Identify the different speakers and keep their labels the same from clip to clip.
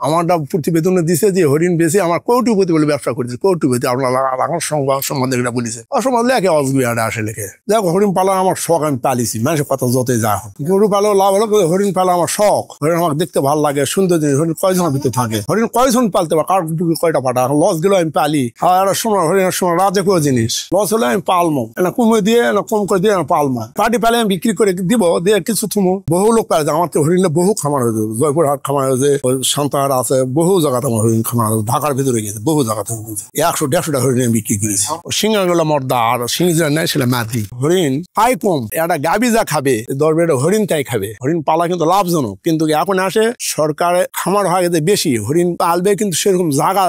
Speaker 1: আমারটা প্রতিবেদনে দিছে যে হরিণ বেশি আমার কৌটিপতি বলে ব্যবসা করেছে, কৌটিপতি আপনার সম্বন্ধে এটা বলেছে অসম্বন্ধে লেখে অসুবিধাটা আসে লেখে। দেখো হরিণ পালা আমার শখ, আমি পালিছি, মানুষের কথা যতই যা হোক গরু পালো লাভ হলো, হরিণ পালা আমার শখ। হরিণ আমার দেখতে ভালো লাগে, সুন্দর জিনিস। হরিণ কয়জনের ভিতরে থাকে, হরিণ কয়জন পালতে পারে, কার কয়টা ফাটা, লস গেলে আমি পালি। আর সময় হরিণের সময় রাজকীয় জিনিস, লস হলে আমি পালমো, না কমে দিয়ে না কম করে দিয়ে আমি পালমো। পাটি পালে আমি বিক্রি করে দিব, দিয়ে কিছু থুমো। বহু লোক পালে, আমার তো হরিণে বহু খামার হয়েছে, জয়পুরহাট খামার হয়েছে, সান্তাহাট আছে, বহু জায়গাতে আমার হরিণ খামার হয়েছে, ঢাকার ভিতরে গেছে বহু জায়গাতে 100-150টা হরিণ বিক্রি করেছি। সিঙ্গাগুলো মর্দা আর সিঙ্গিরা নেই সেটা মাটি। হরিণ আয় কম, একটা গাবি যা খাবে দরবেটা হরিণ তাই খাবে। হরিণ পালা কিন্তু লাভজনক, কিন্তু এখন আসে সরকারের খামার হয়ে গেছে বেশি, হরিণ পালবে কিন্তু সেরকম জায়গা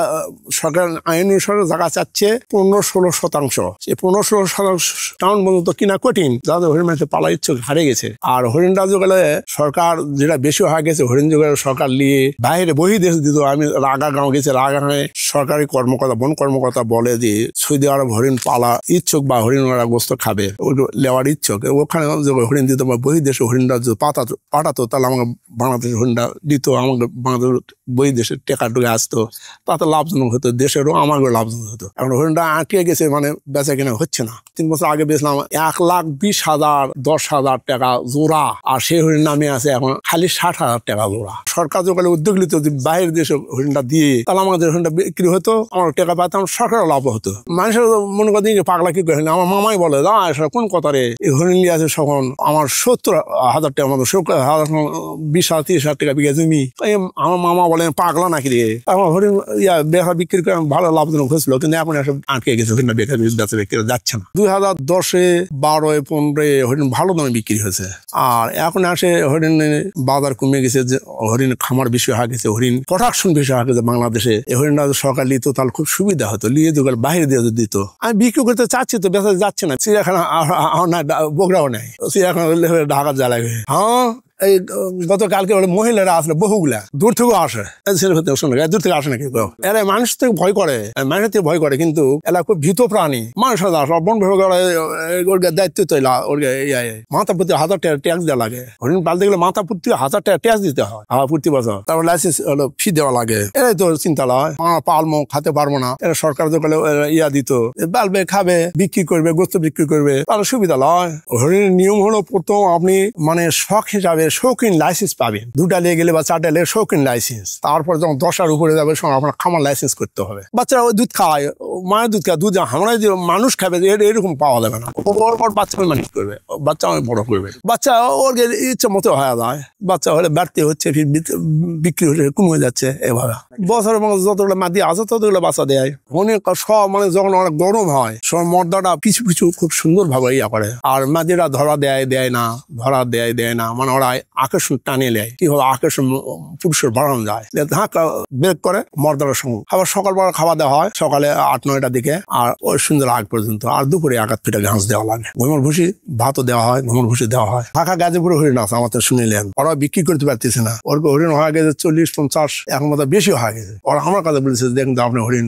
Speaker 1: সরকার আইন অনুসারে জায়গা চাচ্ছে 15-16%। সেই 15-16% টাউন পর্যন্ত কিনা কঠিন, যাদের হরিণ মানুষের পালা ইচ্ছুক হারে গেছে। আর হরিণটা যোগালে সরকার যেটা বেশি হয়ে গেছে, হরিণ যোগালে সরকার নিয়ে বাইরে বহি দেশ দিত। আমি রাগাগাঁও গেছি, রাগাগাঁয়ে সরকারি কর্মকর্তা বন কর্মকর্তা বলে যে সৌদি আরব হরিণ পালা ইচ্ছুক বা হরিণ ওরা গোস্ত খাবে লেওয়ার ইচ্ছুক, ওখানে হরিণ দিত বা বহি দেশে হরিণটা যদি পাঠাতো তাহলে আমাকে বাংলাদেশের হরিণটা দিত, আমাকে বাংলাদেশ বহি দেশের টেকা টুকে আসতো, তাতে লাভজনক হতো, দেশেরও আমারও লাভজনক হতো। এখন হরিণটা আটকে গেছে, মানে বেচা কিনা হচ্ছে না। 3 বছর আগে বেচলাম 1,20,000 10,000 টাকা জোড়া, আর সেই হরিণ নামে আছে এখন খালি 60,000 টাকা জোড়া। সরকার যখন উদ্যোগ নিত যে বাইরের দেশে হরিণটা দিয়ে, তাহলে আমাদের হরিণটা বিক্রি হতো, আমার টাকা পাতাম, সরকারের লাভ হতো। মানুষের মনে করেন যে পাগলা কি করে, আমার মামাই বলে দা কোন কথা রে, এই হরিণ নিয়ে আছে তখন আমার 70,000 টাকা মতো, 20,000-30,000 টাকা বিঘা জমি। আমার মামা বলে পাগলা নাকি রে, আমার হরিণ বেচা বিক্রি করে ভালো লাভজনক হয়েছিল, কিন্তু এখন এসব আটকে গেছে, হরিণটা বেচা বিক্রি যাচ্ছে না। 2010-এ 12-এ 15-এ হরিণ ভালো দামে বিক্রি হয়েছে। আর এখন আসে হরিণ বাজার কমে গেছে, যে হরিণ খামার বেশি হয়ে গেছে, হরিণ প্রোডাকশন বেশি হয়ে গেছে বাংলাদেশে। এই হরিণটা সরকার নিত তাহলে খুব সুবিধা হতো, নিয়ে দোকান বাইরে দিয়ে দিত। আমি বিক্রি করতে চাচ্ছি তো বেচা যাচ্ছে না, চিড়িয়াখানা বগুড়াও নেই, চিড়িয়াখানা ঢাকা যা লাগে। হ্যাঁ এই গতকালকে মহিলারা আসলে বহুগুলা দূর থেকেও আসে, দূর থেকে আসে নাকি এরা মানুষ থেকে ভয় করে, মানুষের থেকে ভয় করে, কিন্তু এরা খুব ভীত প্রাণী। মানুষ বন বিভাগ দায়িত্ব তৈলা মাথা প্রতি 1,000 টাকা ট্যাক্স দেওয়া লাগে। হরিণ পালতে গেলে মাথা প্রতি 1,000 টাকা ট্যাক্স দিতে হয় প্রতি বছর, তারপর লাইসেন্স ফি দেওয়া লাগে। এরাই তো চিন্তা লয়, আমরা পালমো খাতে পারবো না, এরা সরকার যখন দিত পালবে খাবে বিক্রি করবে, গোস্ত বিক্রি করবে, তাহলে সুবিধা লয়। হরিণের নিয়ম হলো প্রথম আপনি মানে শখ হিসাবে শৌখিন লাইসেন্স পাবেন, 2টা নিয়ে গেলে বা 4টা নিয়ে শৌখিন লাইসেন্স। তারপর যখন 10টার উপরে যাবে আপনার খামার লাইসেন্স করতে হবে। বাচ্চারা ওই দুধ খায়, মায়ের দুধ খায়, দুধ আমরা যে মানুষ খাবে এরকম পাওয়া যাবে না। ওর বাচ্চা মানুষ করবে, বাচ্চা আমি বড় করবে, বাচ্চা ওর ইচ্ছা মতো হয়ে যায়। বাচ্চা হলে বাড়তে হচ্ছে, ফির বিক্রি হলে কমে যাচ্ছে। এভাবে বছরের যতগুলো মাদি আছে ততগুলো বাচ্চা দেয়। অনেক সব মানে যখন অনেক গরম হয় সব মর্দাটা কিছু কিছু খুব সুন্দর ভাবে ইয়া করে, আর মাদিরা ধরা দেয় না, ধরা দেয় না, মানে ওরা আকর্ষণ টানিয়ে নেয়। কি হবে আকর্ষণ পুরুষের বাড়ানো যায়, বের করে মর্দারের সঙ্গে। আবার সকালবেলা খাওয়া দেওয়া হয় সকালে 8-9টার দিকে, আর ওই সুন্দর আগ পর্যন্ত। আর দুপুরে 1 ফিটা ঘাস দেওয়া লাগে, ঘুমর ভুসি ভাতও দেওয়া হয়, ঘুমর ভুসি দেওয়া হয়। ঢাকা গাজীপুরে হরিণ আছে আমাদের শুনিলেন, ওরা বিক্রি করতে পারতেছে না। ওর হরিণ হয়ে গেছে 40-50, এখন মতো বেশি হয়ে গেছে। ওরা আমার কাছে বলেছে দেখুন আপনি হরিণ